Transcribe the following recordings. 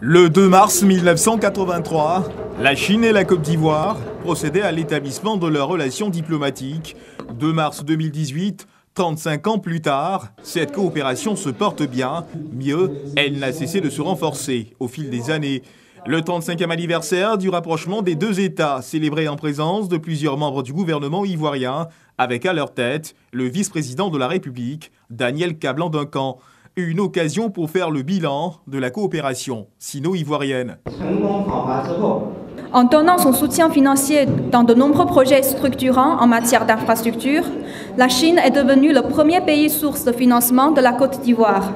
Le 2 mars 1983, la Chine et la Côte d'Ivoire procédaient à l'établissement de leurs relations diplomatiques. 2 mars 2018, 35 ans plus tard, cette coopération se porte bien. Mieux, elle n'a cessé de se renforcer au fil des années. Le 35e anniversaire du rapprochement des deux États, célébré en présence de plusieurs membres du gouvernement ivoirien, avec à leur tête le vice-président de la République, Daniel Kablan-Duncan. Une occasion pour faire le bilan de la coopération sino-ivoirienne. En donnant son soutien financier dans de nombreux projets structurants en matière d'infrastructure, la Chine est devenue le premier pays source de financement de la Côte d'Ivoire.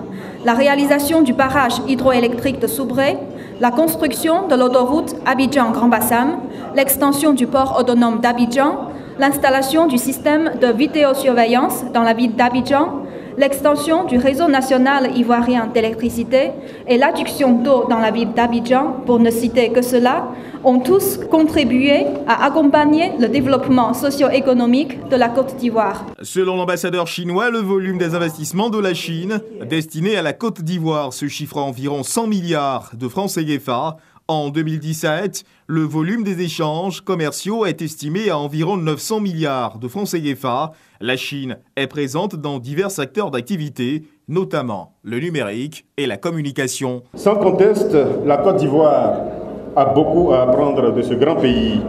La réalisation du barrage hydroélectrique de Soubré, la construction de l'autoroute Abidjan-Grand Bassam, l'extension du port autonome d'Abidjan, l'installation du système de vidéosurveillance dans la ville d'Abidjan, l'extension du réseau national ivoirien d'électricité et l'adduction d'eau dans la ville d'Abidjan, pour ne citer que cela, ont tous contribué à accompagner le développement socio-économique de la Côte d'Ivoire. Selon l'ambassadeur chinois, le volume des investissements de la Chine destinés à la Côte d'Ivoire se chiffre à environ 100 milliards de francs CFA. En 2017, le volume des échanges commerciaux est estimé à environ 900 milliards de francs CFA. La Chine est présente dans divers secteurs d'activité, notamment le numérique et la communication. Sans conteste, la Côte d'Ivoire a beaucoup à apprendre de ce grand pays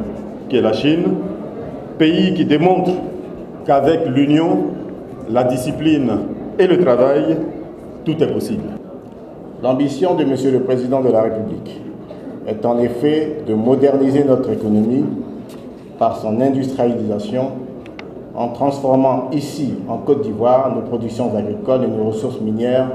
qu'est la Chine, pays qui démontre qu'avec l'union, la discipline et le travail, tout est possible. L'ambition de Monsieur le Président de la République est en effet de moderniser notre économie par son industrialisation en transformant ici, en Côte d'Ivoire, nos productions agricoles et nos ressources minières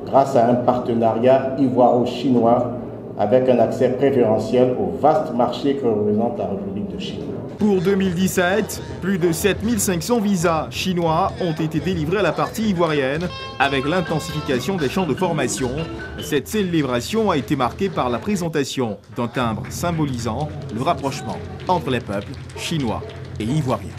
grâce à un partenariat ivoiro-chinois avec un accès préférentiel au vaste marché que représente la République de Chine. Pour 2017, plus de 7500 visas chinois ont été délivrés à la partie ivoirienne avec l'intensification des champs de formation. Cette célébration a été marquée par la présentation d'un timbre symbolisant le rapprochement entre les peuples chinois et ivoiriens.